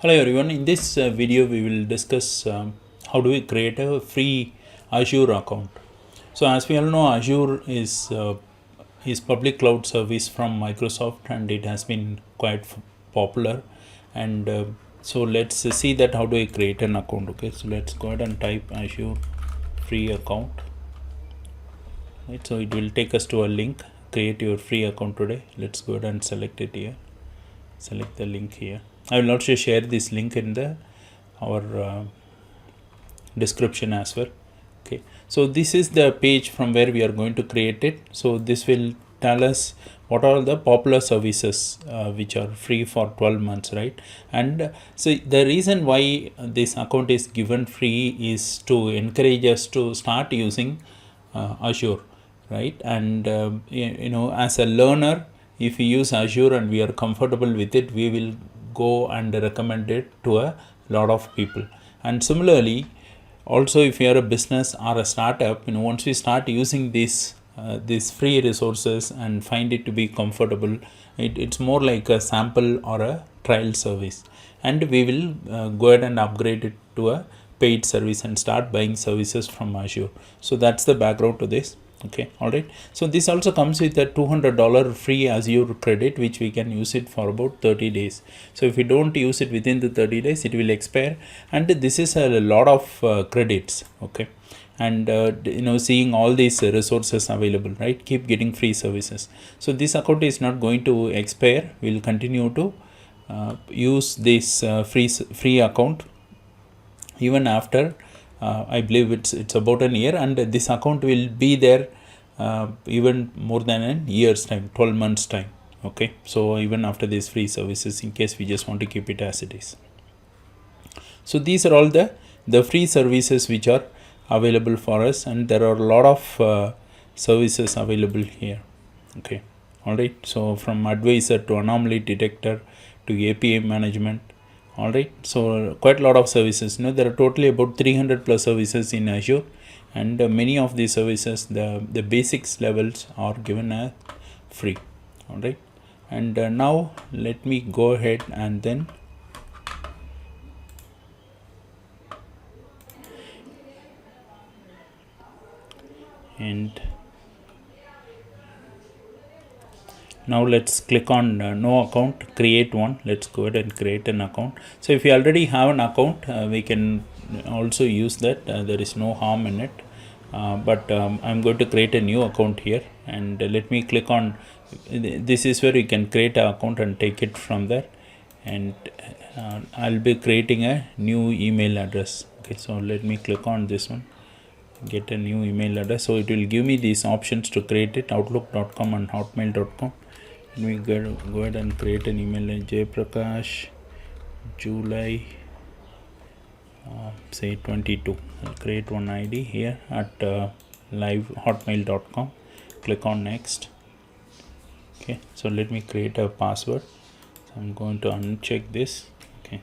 Hello everyone, in this video we will discuss how do we create a free Azure account. So as we all know, Azure is public cloud service from Microsoft and it has been quite popular, and so let's see that how do I create an account. Okay, so let's go ahead and type Azure free account. Right, so it will take us to a link, create your free account today. Let's go ahead and select it here, select the link here. I will also share this link in our description as well. Okay, so this is the page from where we are going to create it. So this will tell us what are the popular services which are free for 12 months, right? And so the reason why this account is given free is to encourage us to start using Azure, right? And as a learner, if we use Azure and we are comfortable with it, we will go and recommend it to a lot of people. And similarly, also if you are a business or a startup, once we start using these free resources and find it to be comfortable, it's more like a sample or a trial service, and we will go ahead and upgrade it to a paid service and start buying services from Azure. So that's the background to this. Okay, all right. So this also comes with a $200 free Azure credit, which we can use it for about 30 days. So if we don't use it within the 30 days, it will expire, and this is a lot of credits. Okay, and seeing all these resources available, right? Keep getting free services. So this account is not going to expire. We'll continue to use this free account even after I believe it's about a year, and this account will be there even more than a year's time, 12 months time. Okay, so even after these free services, in case we just want to keep it as it is. So these are all the free services which are available for us, and there are a lot of services available here. Okay, all right. So from advisor to anomaly detector to API management. All right, so quite a lot of services. There are totally about 300 plus services in Azure, and many of these services, the basics levels are given as free. All right, and now let me go ahead and then now let's click on no account, create one. Let's go ahead and create an account. So if you already have an account, we can also use that. There is no harm in it, but I'm going to create a new account here, and let me click on this is where you can create an account and take it from there. And I'll be creating a new email address. Okay, so let me click on this one, get a new email address. So it will give me these options to create it, outlook.com and hotmail.com. Let me go ahead and create an email like jprakash july say 22. I'll create one ID here at live hotmail.com. click on next. Okay, so let me create a password. So I'm going to uncheck this. Okay,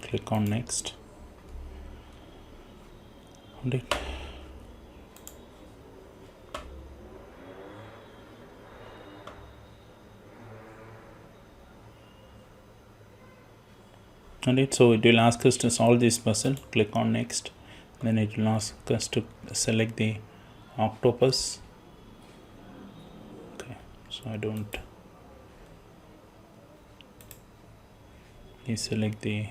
click on next. Right. Alright, so it will ask us to solve this puzzle. Click on next. Then it will ask us to select the octopus. Okay, so I don't. Please select the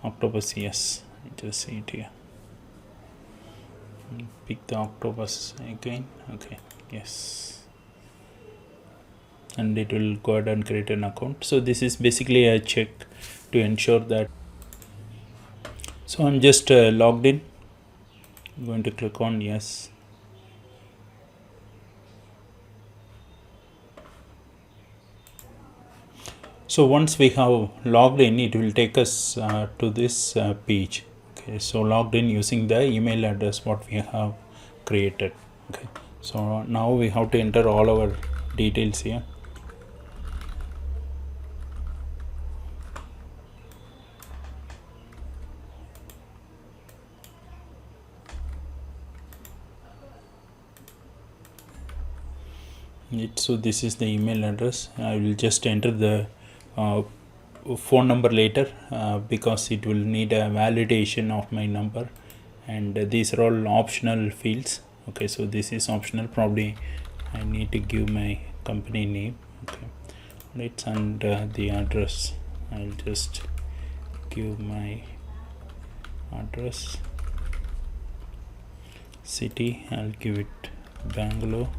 octopus. Yes, just see it here. Pick the octopus again. Okay, yes, and it will go ahead and create an account. So this is basically a check to ensure that. So I'm just logged in. I'm going to click on yes. So once we have logged in, it will take us to this page. Okay, so logged in using the email address what we have created. Okay, so now we have to enter all our details here. So this is the email address. I will just enter the phone number later because it will need a validation of my number, and these are all optional fields. Okay, so this is optional. Probably I need to give my company name. Okay, right, and the address. I'll just give my address. City, I'll give it Bangalore,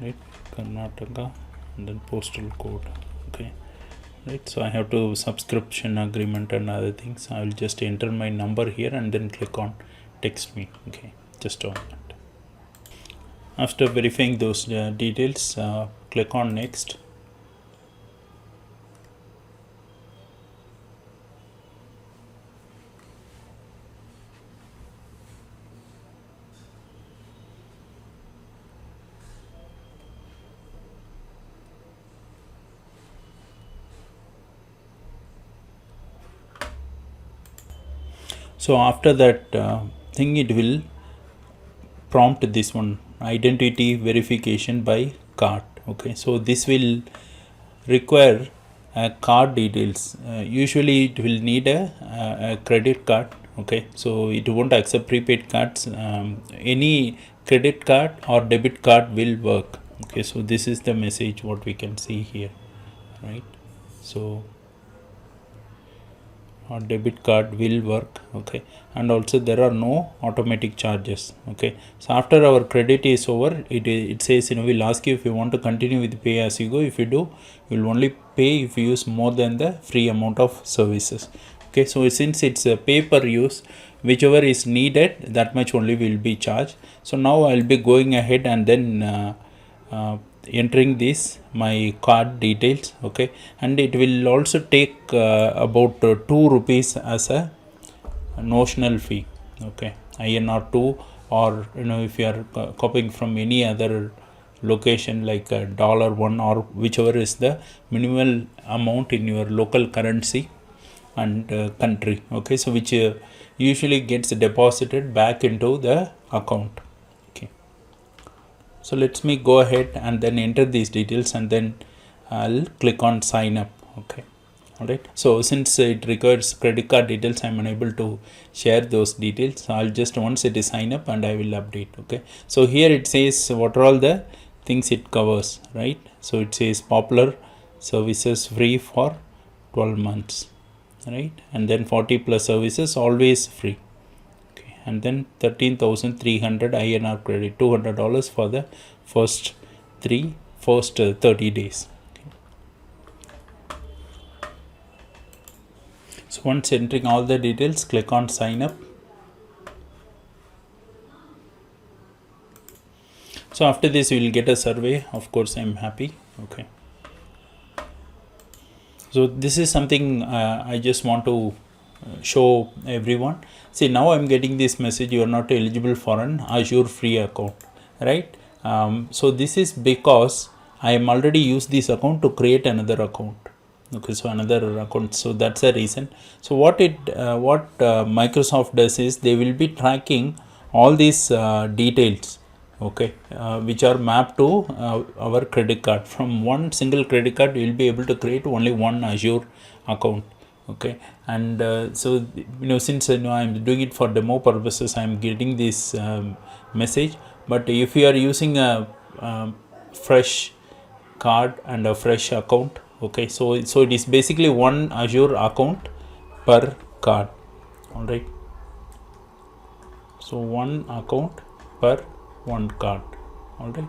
right, Karnataka, and then postal code. Okay, right, so I have to subscription agreement and other things. I will just enter my number here and then click on text me. Okay, just on that. After verifying those details, click on next. So after that thing, it will prompt this one, identity verification by card. Okay, so this will require card details. Usually it will need a credit card. Okay, so it won't accept prepaid cards. Any credit card or debit card will work. Okay, so this is the message what we can see here, right? So or debit card will work. Okay, and also there are no automatic charges. Okay, so after our credit is over, it says, we'll ask you if you want to continue with pay as you go. If you do, you'll only pay if you use more than the free amount of services. Okay, so since it's a pay per use, whichever is needed, that much only will be charged. So now I'll be going ahead and then entering this my card details. Okay, and it will also take about 2 rupees as a notional fee. Okay, INR 2, or if you are copying from any other location like $1 or whichever is the minimal amount in your local currency and country. Okay, so which usually gets deposited back into the account. Okay, so let me go ahead and then enter these details, and then I'll click on sign up. Okay, all right, so since it requires credit card details, I'm unable to share those details. So I'll just, once it is sign up, and I will update. Okay, so here it says what are all the things it covers, right? So it says popular services free for 12 months, right? And then 40 plus services always free. Okay, and then 13,300 INR credit, $200 for the first 30 days. Okay. So once entering all the details, click on sign up. So after this, you will get a survey. Of course, I'm happy. Okay, so this is something I just want to show everyone. See, now I'm getting this message, you are not eligible for an Azure free account, right? So this is because I am already used this account to create another account. Okay, so another account, so that's the reason. So what Microsoft does is they will be tracking all these details, okay, which are mapped to our credit card. From one single credit card, you will be able to create only one Azure account. Okay, and so since I'm doing it for demo purposes, I'm getting this message. But if you are using a fresh card and a fresh account, okay, so it is basically one Azure account per card. All right, so one account per one card. All right,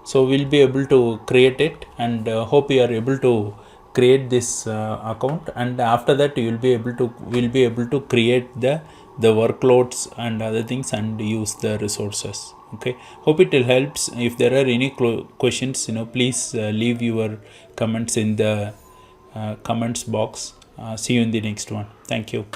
so we'll be able to create it, and hope you are able to create this account, and after that we'll be able to create the workloads and other things and use the resources. Okay, hope it will helps. If there are any questions, please leave your comments in the comments box. See you in the next one. Thank you.